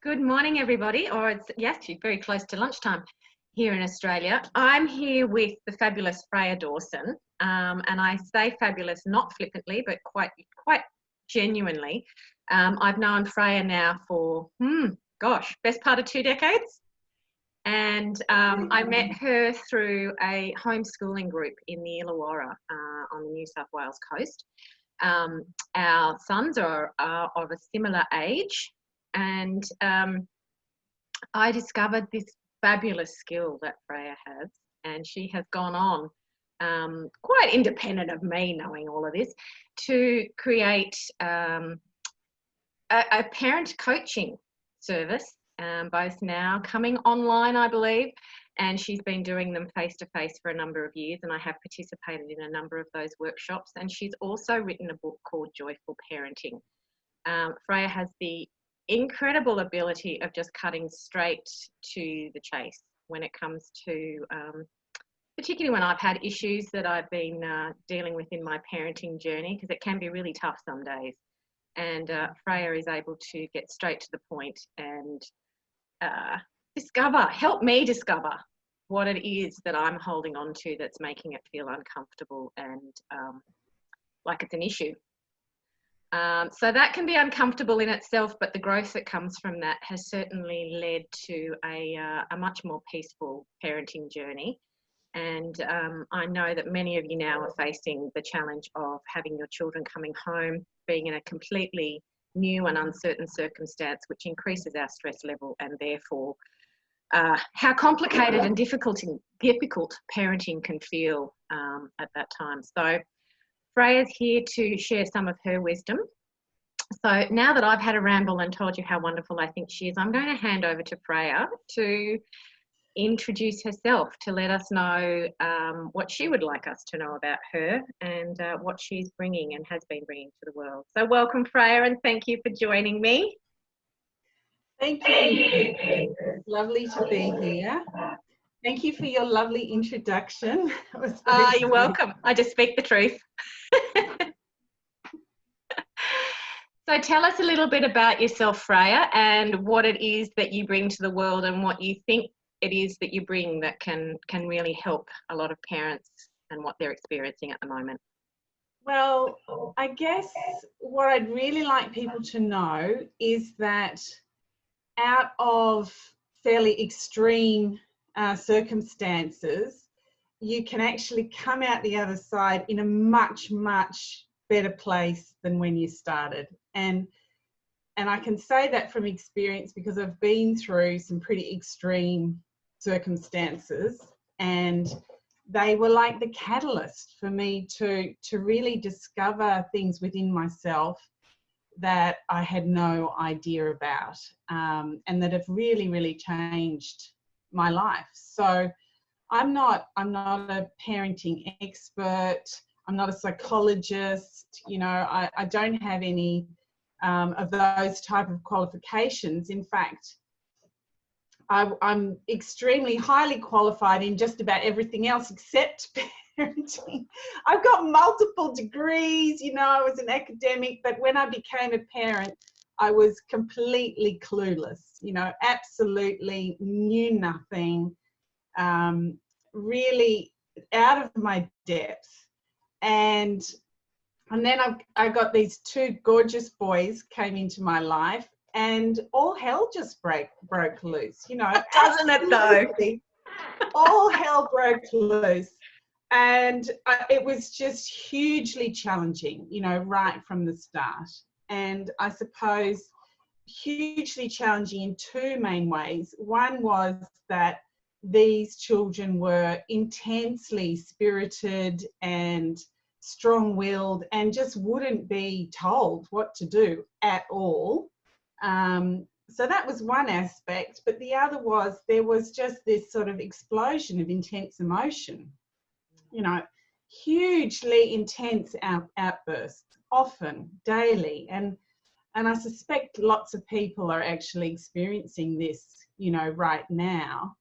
Good morning, everybody, or it's actually very close to lunchtime here in Australia. I'm here with the fabulous Freya Dawson, and I say fabulous not flippantly, but quite genuinely. I've known Freya now for, best part of 2 decades, and I met her through a homeschooling group in the Illawarra on the New South Wales coast. Our sons are of a similar age, and I discovered this fabulous skill that Freya has, and she has gone on, quite independent of me knowing all of this, to create a parent coaching service, both now coming online, I believe, and she's been doing them face-to-face for a number of years, and I have participated in a number of those workshops, and she's also written a book called Joyful Parenting. Freya has the incredible ability of just cutting straight to the chase when it comes to, particularly when I've had issues that I've been dealing with in my parenting journey, because it can be really tough some days. And Freya is able to get straight to the point and help me discover what it is that I'm holding on to that's making it feel uncomfortable and like it's an issue. So that can be uncomfortable in itself, but the growth that comes from that has certainly led to a much more peaceful parenting journey. And I know that many of you now are facing the challenge of having your children coming home, being in a completely new and uncertain circumstance, which increases our stress level, and therefore how complicated and difficult parenting can feel at that time. So Freya's here to share some of her wisdom. So now that I've had a ramble and told you how wonderful I think she is, I'm going to hand over to Freya to introduce herself, to let us know what she would like us to know about her and what she's bringing and has been bringing to the world. So welcome, Freya, and thank you for joining me. Thank you. It's lovely to be here. Thank you for your lovely introduction. You're welcome. I just speak the truth. So tell us a little bit about yourself, Freya, and what it is that you bring to the world and what you think it is that you bring that can really help a lot of parents and what they're experiencing at the moment. Well, I guess what I'd really like people to know is that out of fairly extreme circumstances, you can actually come out the other side in a much, much better place than when you started. And I can say that from experience because I've been through some pretty extreme circumstances, and they were like the catalyst for me to really discover things within myself that I had no idea about, and that have really, really changed my life. So I'm not a parenting expert. I'm not a psychologist. You know, I don't have any of those type of qualifications. In fact, I'm extremely highly qualified in just about everything else except parenting. I've got multiple degrees, you know, I was an academic, but when I became a parent, I was completely clueless, you know, absolutely knew nothing, really out of my depth. And then I got these two gorgeous boys came into my life, and all hell just broke loose, you know. Doesn't it though? All hell broke loose. And it was just hugely challenging, you know, right from the start. And I suppose hugely challenging in two main ways. One was that these children were intensely spirited and strong-willed and just wouldn't be told what to do at all. So that was one aspect, but the other was there was just this sort of explosion of intense emotion, you know, hugely intense outbursts, often daily, and I suspect lots of people are actually experiencing this, you know, right now.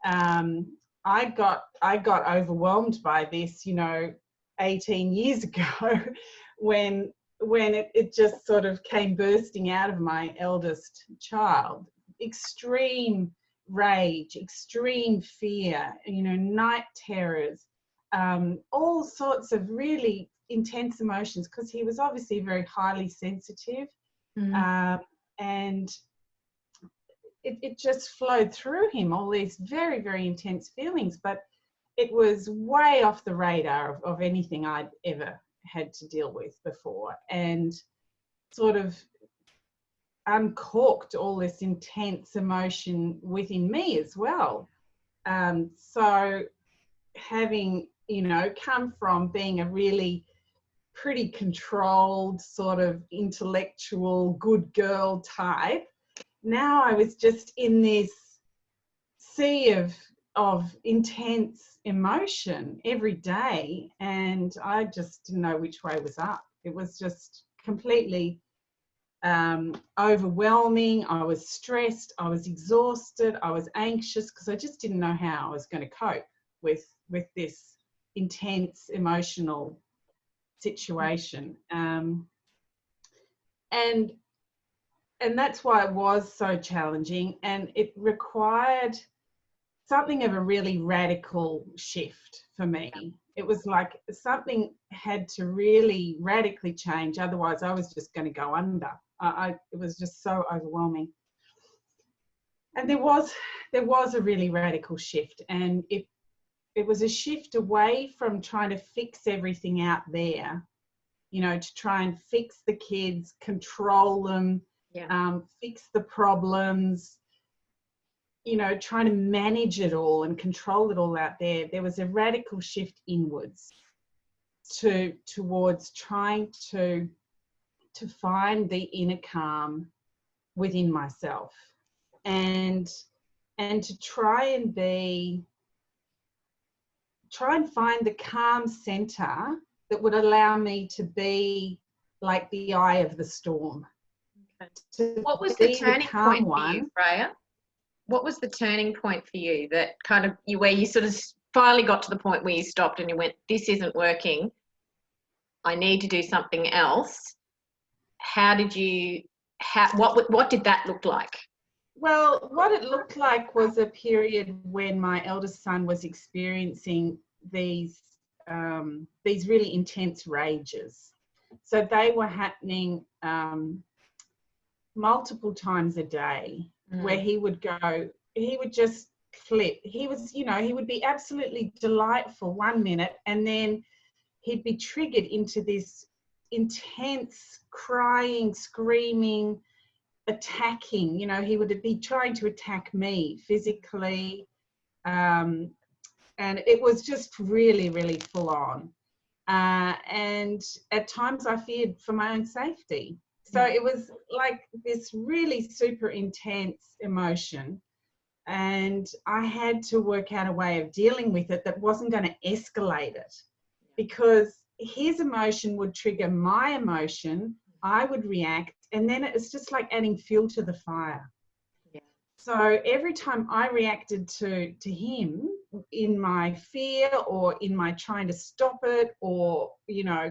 I got overwhelmed by this, you know, 18 years ago when it just sort of came bursting out of my eldest child. Extreme rage, extreme fear, night terrors, all sorts of really intense emotions, because he was obviously very highly sensitive. And it just flowed through him, all these very, very intense feelings, but it was way off the radar of anything I'd ever had to deal with before, and sort of uncorked all this intense emotion within me as well. So having, come from being a really pretty controlled, sort of intellectual, good girl type, now I was just in this sea of intense emotion every day, and I just didn't know which way was up. It was just completely overwhelming. I was stressed, I was exhausted, I was anxious, because I just didn't know how I was going to cope with this intense emotional situation. And that's why it was so challenging, and it required something of a really radical shift for me. It was like something had to really radically change, otherwise I was just going to go under. It was just so overwhelming. And there was a really radical shift, and it was a shift away from trying to fix everything out there, to try and fix the kids, control them, fix the problems, trying to manage it all and control it all out there. There was a radical shift inwards towards trying to find the inner calm within myself, and to try and find the calm center that would allow me to be like the eye of the storm. What was the turning point for you, Freya? What was the turning point for you that kind of where you sort of finally got to the point where you stopped and you went, this isn't working, I need to do something else? What did that look like? Well, what it looked like was a period when my eldest son was experiencing these really intense rages. So they were happening multiple times a day, where he would just flip. He would be absolutely delightful one minute, and then he'd be triggered into this intense crying, screaming, attacking. He would be trying to attack me physically, and it was just really, really full on. And at times I feared for my own safety. So it was like this really super intense emotion, and I had to work out a way of dealing with it that wasn't going to escalate it, because his emotion would trigger my emotion, I would react, and then it was just like adding fuel to the fire. Yeah. So every time I reacted to him in my fear, or in my trying to stop it, or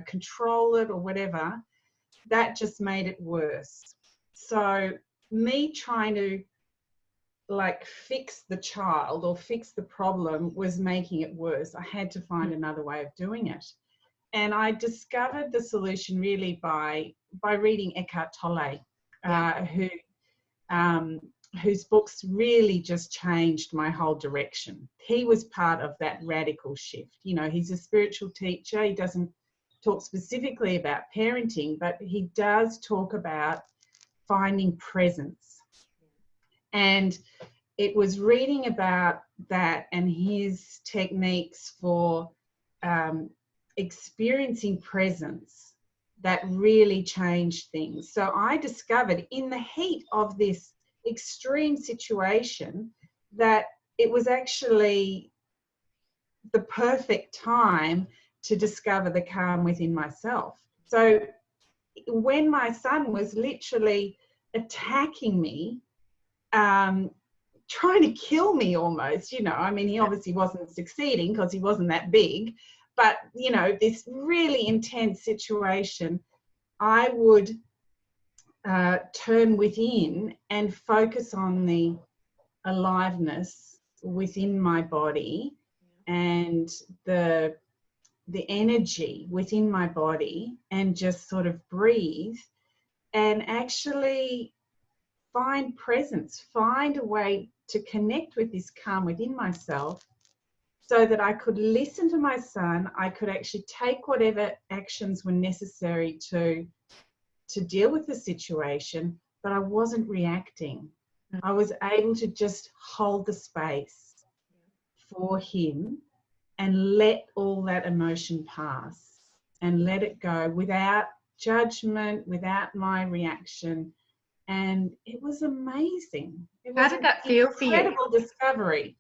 control it, or whatever, that just made it worse. So me trying to fix the child or fix the problem was making it worse. I had to find another way of doing it. And I discovered the solution really by reading Eckhart Tolle, whose books really just changed my whole direction. He was part of that radical shift. He's a spiritual teacher. He doesn't talk specifically about parenting, but he does talk about finding presence. And it was reading about that and his techniques for experiencing presence that really changed things. So I discovered in the heat of this extreme situation that it was actually the perfect time to discover the calm within myself. So when my son was literally attacking me, trying to kill me almost, he obviously wasn't succeeding because he wasn't that big, but this really intense situation, I would turn within and focus on the aliveness within my body and the energy within my body, and just sort of breathe and actually find presence, find a way to connect with this calm within myself, so that I could listen to my son. I could actually take whatever actions were necessary to deal with the situation, but I wasn't reacting. I was able to just hold the space for him and let all that emotion pass and let it go without judgment, without my reaction. And it was amazing. It was How did that feel for you? Incredible discovery.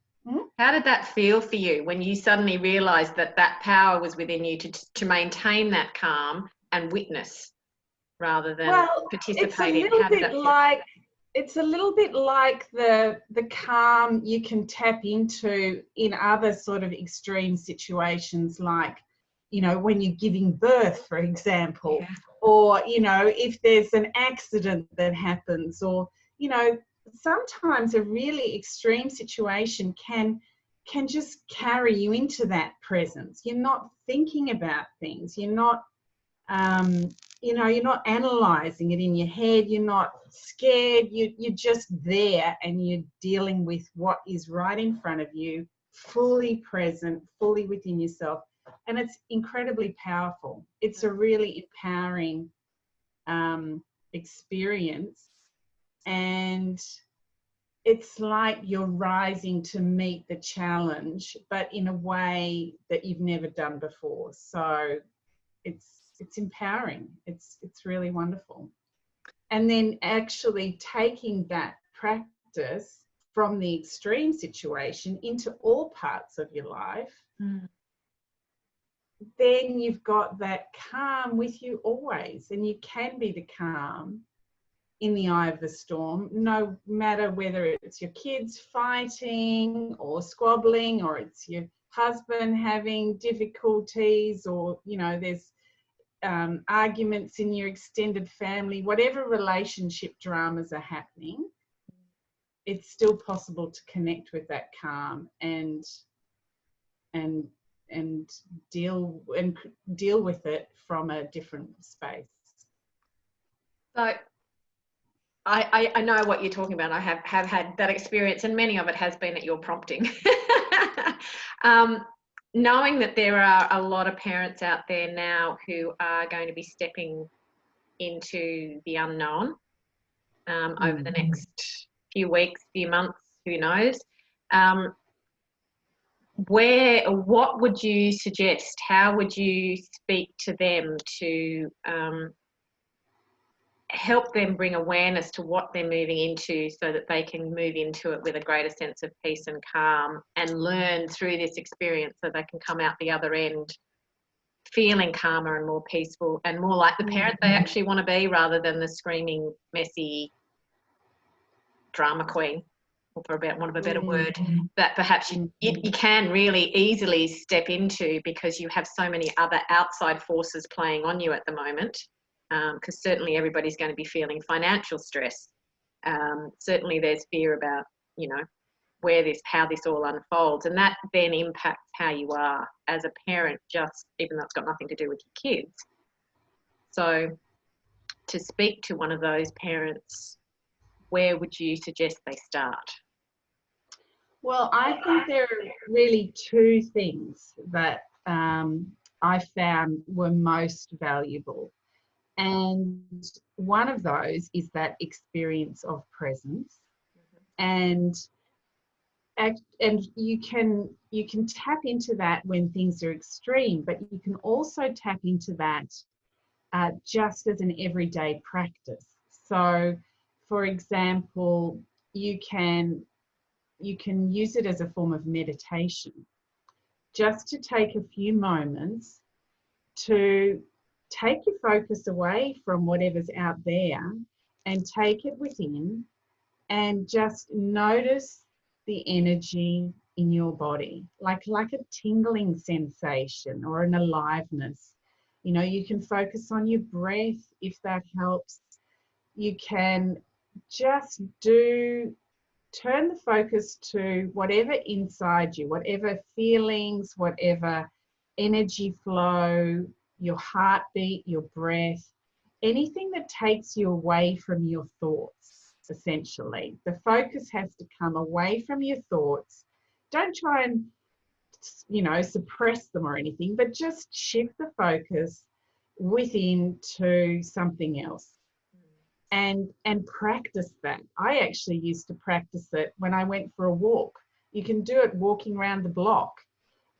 How did that feel for you when you suddenly realised that that power was within you to maintain that calm and witness rather than participate in? How did that feel? It's a little bit like the calm you can tap into in other sort of extreme situations, like, you know, when you're giving birth, for example, or, you know, if there's an accident that happens, or, you know, sometimes a really extreme situation can just carry you into that presence. You're not thinking about things. You're not, you know, you're not analysing it in your head. You're not scared. You're just there, and you're dealing with what is right in front of you, fully present, fully within yourself. And it's incredibly powerful. It's a really empowering experience. And it's like you're rising to meet the challenge, but in a way that you've never done before. So it's empowering. It's really wonderful. And then actually taking that practice from the extreme situation into all parts of your life, then you've got that calm with you always, and you can be the calm in the eye of the storm, no matter whether it's your kids fighting or squabbling, or it's your husband having difficulties, or, you know, there's arguments in your extended family. Whatever relationship dramas are happening, it's still possible to connect with that calm and deal with it from a different space. So I know what you're talking about. I have had that experience, and many of it has been at your prompting. Knowing that there are a lot of parents out there now who are going to be stepping into the unknown over the next few weeks, few months, who knows. What would you suggest? How would you speak to them to help them bring awareness to what they're moving into, so that they can move into it with a greater sense of peace and calm, and learn through this experience so they can come out the other end feeling calmer and more peaceful and more like the parent they actually want to be, rather than the screaming, messy drama queen, or for want of a better word, that perhaps you can really easily step into, because you have so many other outside forces playing on you at the moment. Because certainly everybody's going to be feeling financial stress. Certainly there's fear about, you know, how this all unfolds, and that then impacts how you are as a parent, just even though it's got nothing to do with your kids. So to speak to one of those parents, where would you suggest they start? Well, I think there are really two things that I found were most valuable. And one of those is that experience of presence. And you can tap into that when things are extreme, but you can also tap into that just as an everyday practice. So, for example, you can use it as a form of meditation, just to take a few moments to take your focus away from whatever's out there and take it within, and just notice the energy in your body, like a tingling sensation or an aliveness. You know, you can focus on your breath if that helps. You can just turn the focus to whatever inside you, whatever feelings, whatever energy flow, your heartbeat, your breath, anything that takes you away from your thoughts, essentially. The focus has to come away from your thoughts. Don't try and, you know, suppress them or anything, but just shift the focus within to something else. And practice that. I actually used to practice it when I went for a walk. You can do it walking around the block,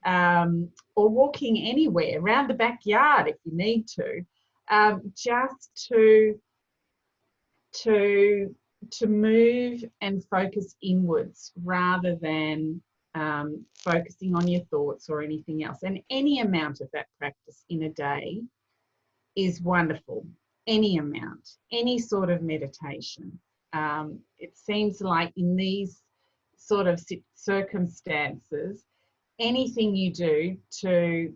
or walking anywhere around the backyard if you need to, just to move and focus inwards rather than focusing on your thoughts or anything else. And any amount of that practice in a day is wonderful. Any amount, any sort of meditation. It seems like in these sort of circumstances, anything you do to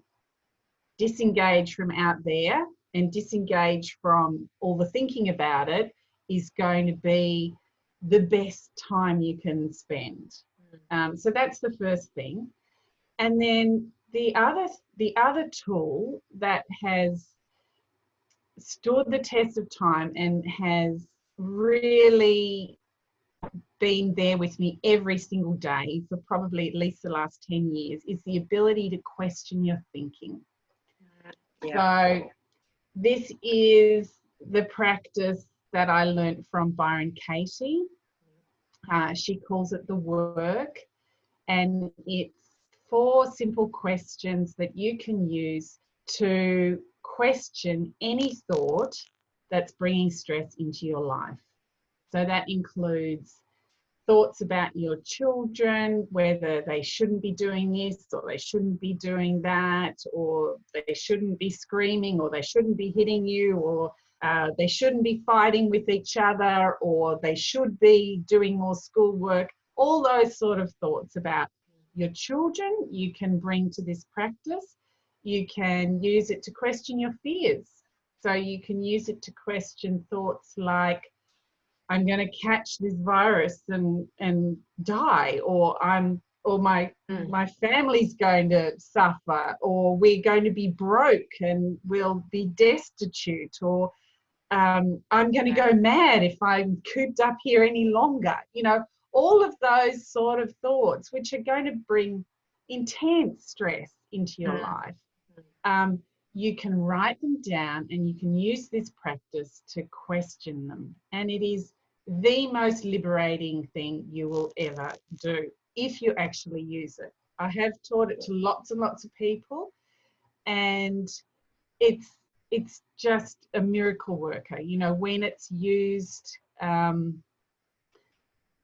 disengage from out there and disengage from all the thinking about it is going to be the best time you can spend. So that's the first thing. And then the other tool that has stood the test of time and has really been there with me every single day for probably at least the last 10 years is the ability to question your thinking. Yeah. So this is the practice that I learned from Byron Katie. She calls it the work, and it's 4 simple questions that you can use to question any thought that's bringing stress into your life. So that includes thoughts about your children, whether they shouldn't be doing this or they shouldn't be doing that, or they shouldn't be screaming, or they shouldn't be hitting you, or they shouldn't be fighting with each other, or they should be doing more schoolwork. All those sort of thoughts about your children you can bring to this practice. You can use it to question your fears. So you can use it to question thoughts like, I'm going to catch this virus and die, or my family's going to suffer, or we're going to be broke and we'll be destitute, or I'm going to go mad if I'm cooped up here any longer. You know, all of those sort of thoughts, which are going to bring intense stress into your life. You can write them down, and you can use this practice to question them. And it is the most liberating thing you will ever do if you actually use it. I have taught it to lots and lots of people, and it's just a miracle worker. You know, when it's used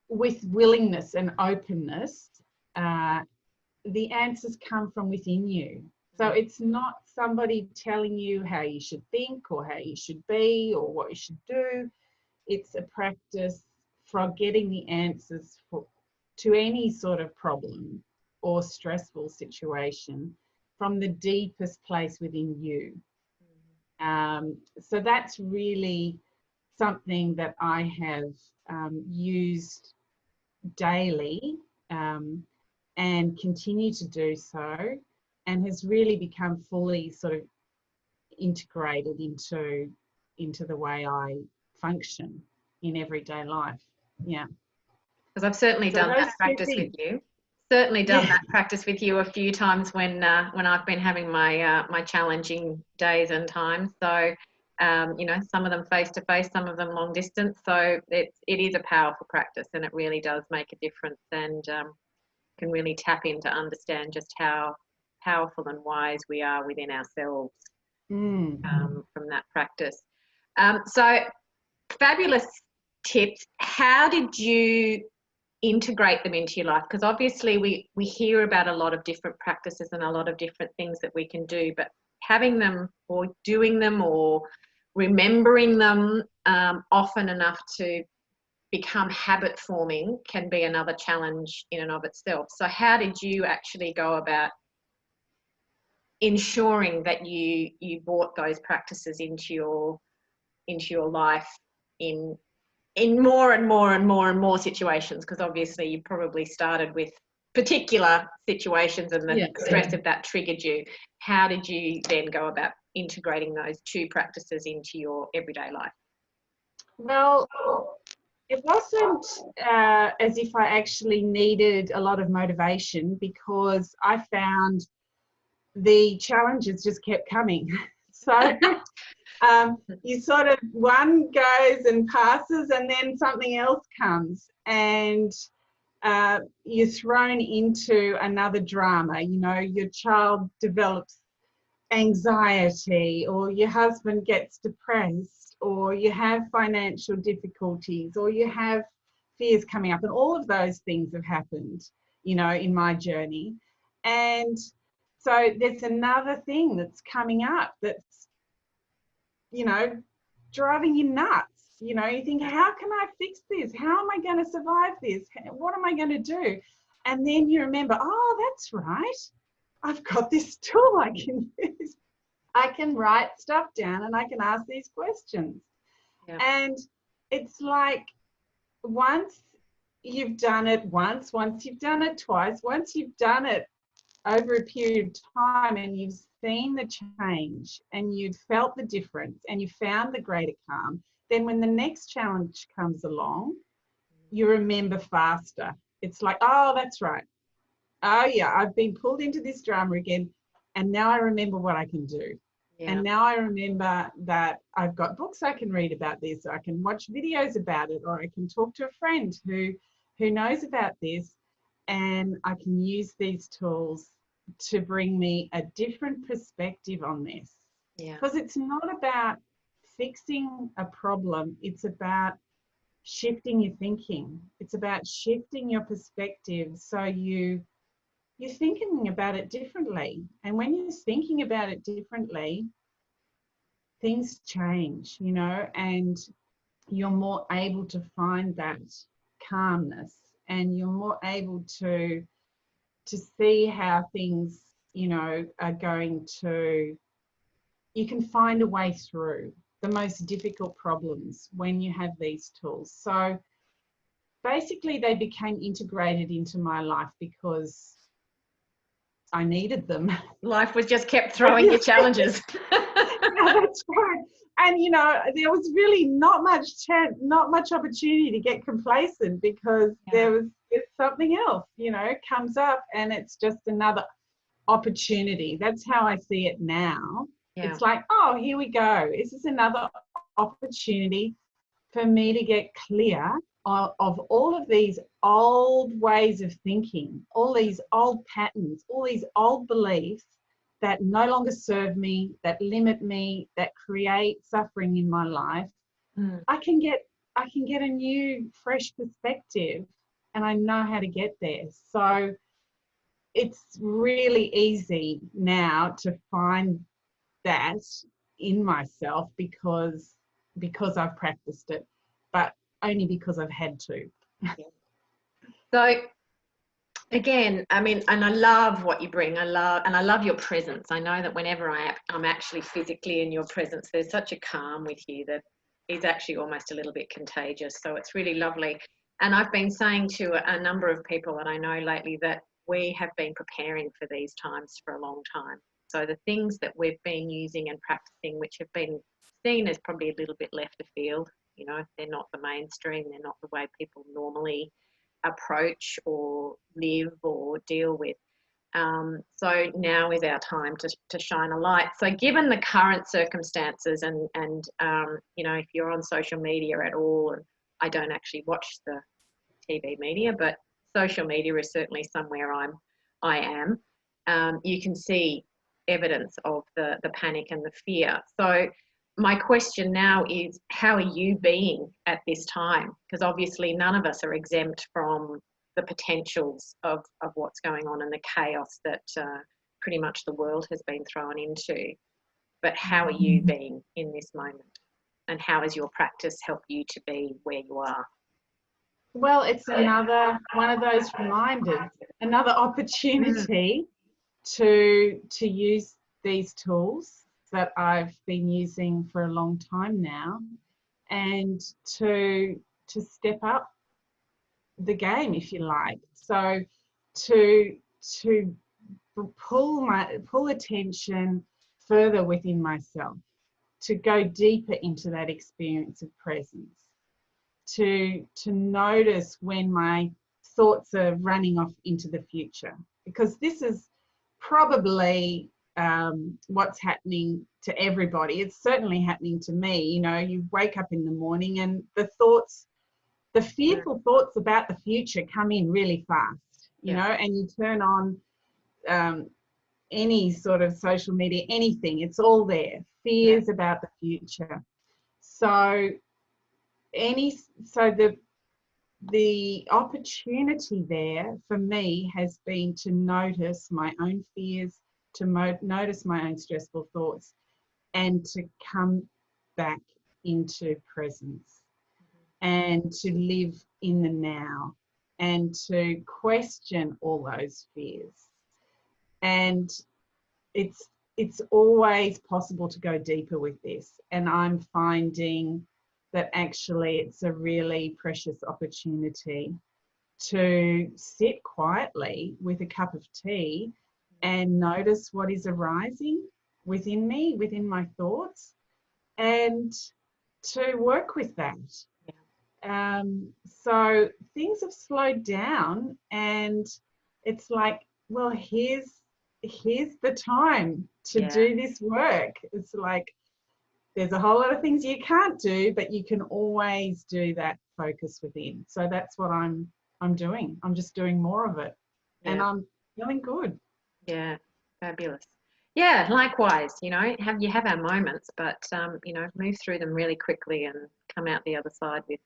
with willingness and openness, the answers come from within you. So it's not somebody telling you how you should think or how you should be or what you should do. It's a practice for getting the answers to any sort of problem or stressful situation from the deepest place within you. So that's really something that I have used daily and continue to do so, and has really become fully sort of integrated into the way I function in everyday life. Yeah. Because I've certainly done that practice with you. Certainly done that practice with you a few times when I've been having my my challenging days and times. So you know, some of them face to face, some of them long distance. So it is a powerful practice, and it really does make a difference, and can really tap in to understand just how powerful and wise we are within ourselves from that practice. So fabulous tips. How did you integrate them into your life? Because obviously we hear about a lot of different practices and a lot of different things that we can do, but having them or doing them or remembering them often enough to become habit forming can be another challenge in and of itself. So how did you actually go about ensuring that you brought those practices into your life in more and more and more and more situations, because obviously you probably started with particular situations and the stress of that triggered you. How did you then go about integrating those two practices into your everyday life? Well, it wasn't as if I actually needed a lot of motivation, because I found the challenges just kept coming. So you sort of, one goes and passes and then something else comes, and you're thrown into another drama. You know, your child develops anxiety, or your husband gets depressed, or you have financial difficulties, or you have fears coming up, and all of those things have happened, you know, in my journey. And so there's another thing that's coming up that's, you know, driving you nuts. You know, you think, how can I fix this? How am I going to survive this? What am I going to do? And then you remember, oh, that's right, I've got this tool I can use. I can write stuff down and I can ask these questions. Yeah. And it's like, once you've done it once you've done it twice, once you've done it over a period of time and you've seen the change and you've felt the difference and you found the greater calm, then when the next challenge comes along, you remember faster. It's like, oh, that's right. Oh yeah, I've been pulled into this drama again, and now I remember what I can do. Yeah. And now I remember that I've got books I can read about this, or I can watch videos about it, or I can talk to a friend who knows about this, and I can use these tools to bring me a different perspective on this. Yeah. Because it's not about fixing a problem, it's about shifting your thinking. It's about shifting your perspective, so you're thinking about it differently. And when you're thinking about it differently, things change, you know, and you're more able to find that calmness, and you're more able to see how things, you know, are going to, you can find a way through the most difficult problems when you have these tools. So basically they became integrated into my life because I needed them. Life was just kept throwing you challenges. Yeah, that's right. And, you know, there was really not much opportunity to get complacent, because there's something else, you know, comes up, and it's just another opportunity. That's how I see it now. Yeah. It's like, oh, here we go. This is another opportunity for me to get clear of all of these old ways of thinking, all these old patterns, all these old beliefs that no longer serve me, that limit me, that create suffering in my life. I can get a new, fresh perspective, and I know how to get there. So it's really easy now to find that in myself because I've practiced it, but only because I've had to. So again, I mean, and I love what you bring. I love your presence. I know that whenever I'm actually physically in your presence, there's such a calm with you that is actually almost a little bit contagious. So it's really lovely. And I've been saying to a number of people that I know lately that we have been preparing for these times for a long time. So the things that we've been using and practicing, which have been seen as probably a little bit left of field, you know, they're not the mainstream, they're not the way people normally approach or live or deal with. So now is our time to shine a light. So given the current circumstances and you know, if you're on social media at all, and I don't actually watch the TV media, but social media is certainly somewhere I am. You can see evidence of the panic and the fear. So my question now is, how are you being at this time? Because obviously none of us are exempt from the potentials of what's going on and the chaos that pretty much the world has been thrown into. But how are you being in this moment? And how has your practice helped you to be where you are? Well, it's another one of those reminders, another opportunity to use these tools that I've been using for a long time now, and to step up the game, if you like. So to pull attention further within myself, to go deeper into that experience of presence, to notice when my thoughts are running off into the future, because this is probably what's happening to everybody. It's certainly happening to me. You know, you wake up in the morning and the fearful thoughts about the future come in really fast, you know, and you turn on any sort of social media, anything, it's all there. Fears about the future. So the opportunity there for me has been to notice my own fears, to notice my own stressful thoughts, and to come back into presence and to live in the now and to question all those fears. And it's always possible to go deeper with this. And I'm finding that actually it's a really precious opportunity to sit quietly with a cup of tea and notice what is arising within me, within my thoughts, and to work with that. So things have slowed down, and it's like, well, here's the time to do this work. It's like there's a whole lot of things you can't do, but you can always do that focus within. So that's what I'm doing. I'm just doing more of it, and I'm feeling good. Yeah, fabulous. Yeah, likewise. You know, you have our moments, but you know, move through them really quickly and come out the other side with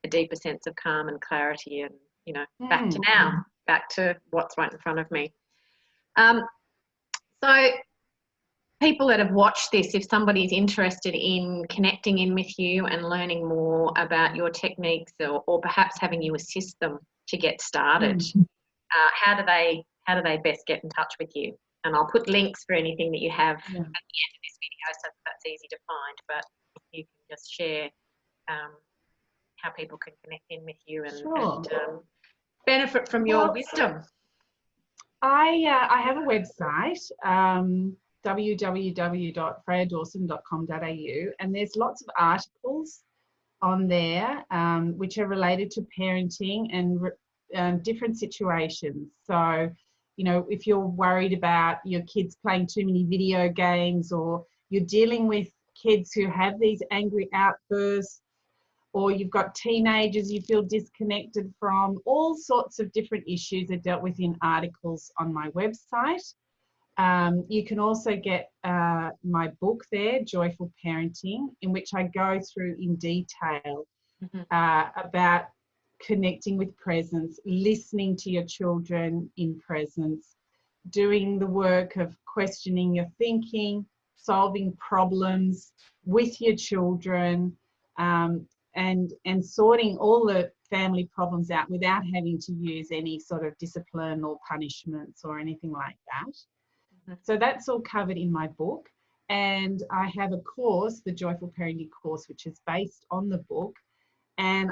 a deeper sense of calm and clarity, and you know, back to now, back to what's right in front of me. So people that have watched this, if somebody's interested in connecting in with you and learning more about your techniques, or perhaps having you assist them to get started, how do they best get in touch with you? And I'll put links for anything that you have at the end of this video, so that's easy to find. But if you can just share how people can connect in with you and benefit from your wisdom. I have a website, www.freyadawson.com.au, and there's lots of articles on there which are related to parenting and different situations. So, you know, if you're worried about your kids playing too many video games, or you're dealing with kids who have these angry outbursts, or you've got teenagers you feel disconnected from, all sorts of different issues are dealt with in articles on my website. You can also get my book there, Joyful Parenting, in which I go through in detail about connecting with presence, listening to your children in presence, doing the work of questioning your thinking, solving problems with your children, and sorting all the family problems out without having to use any sort of discipline or punishments or anything like that. So that's all covered in my book. And I have a course, the Joyful Parenting course, which is based on the book. And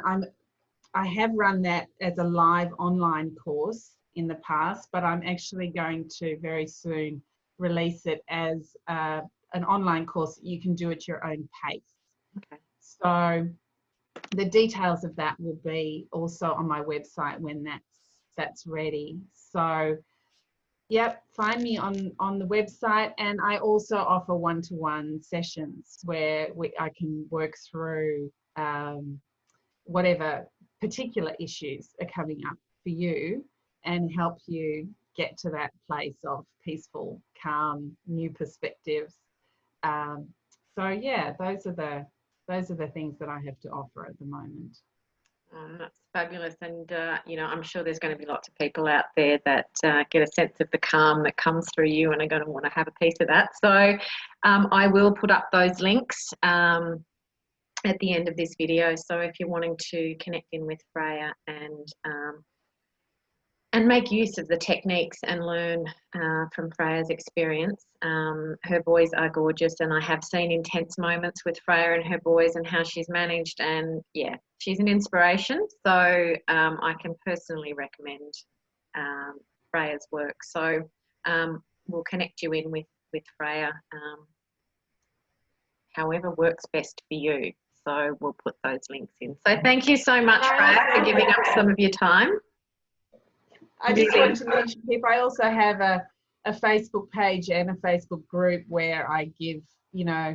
I have run that as a live online course in the past, but I'm actually going to very soon release it as an online course that you can do at your own pace. Okay. So the details of that will be also on my website when that's ready. So yep, find me on the website, and I also offer one-to-one sessions where I can work through whatever particular issues are coming up for you and help you get to that place of peaceful, calm, new perspectives. So yeah, those are the things that I have to offer at the moment. That's fabulous. And, you know, I'm sure there's going to be lots of people out there that get a sense of the calm that comes through you and are going to want to have a piece of that. So I will put up those links at the end of this video. So if you're wanting to connect in with Freya and and make use of the techniques and learn from Freya's experience. Her boys are gorgeous, and I have seen intense moments with Freya and her boys and how she's managed, and yeah, she's an inspiration. So I can personally recommend Freya's work. So we'll connect you in with Freya, however works best for you. So we'll put those links in. So thank you so much, Freya, for giving up some of your time. I just want to mention, Pip, I also have a Facebook page and a Facebook group where I give, you know,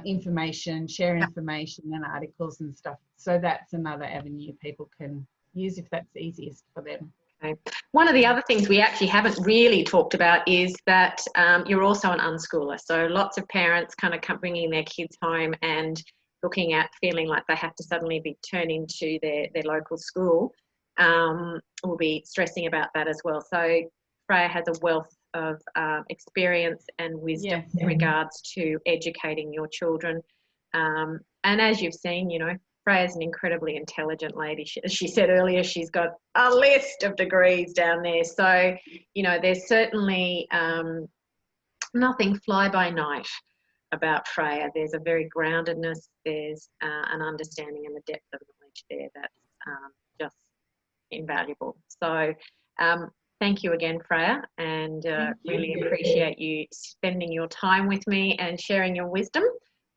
information, share information and articles and stuff. So that's another avenue people can use if that's easiest for them. Okay. One of the other things we actually haven't really talked about is that you're also an unschooler. So lots of parents kind of bringing their kids home and looking at feeling like they have to suddenly be turned into their local school. Will be stressing about that as well. So Freya has a wealth of experience and wisdom in regards to educating your children. And as you've seen, you know, Freya's an incredibly intelligent lady. As she said earlier, she's got a list of degrees down there. So, you know, there's certainly nothing fly by night about Freya. There's a very groundedness, there's an understanding and the depth of knowledge there that's just invaluable. So thank you again, Freya, and really appreciate you spending your time with me and sharing your wisdom.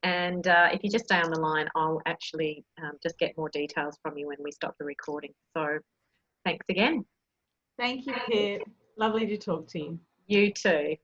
And if you just stay on the line, I'll actually just get more details from you when we stop the recording. So thanks again. Thank you, Pip. Lovely to talk to you. You too.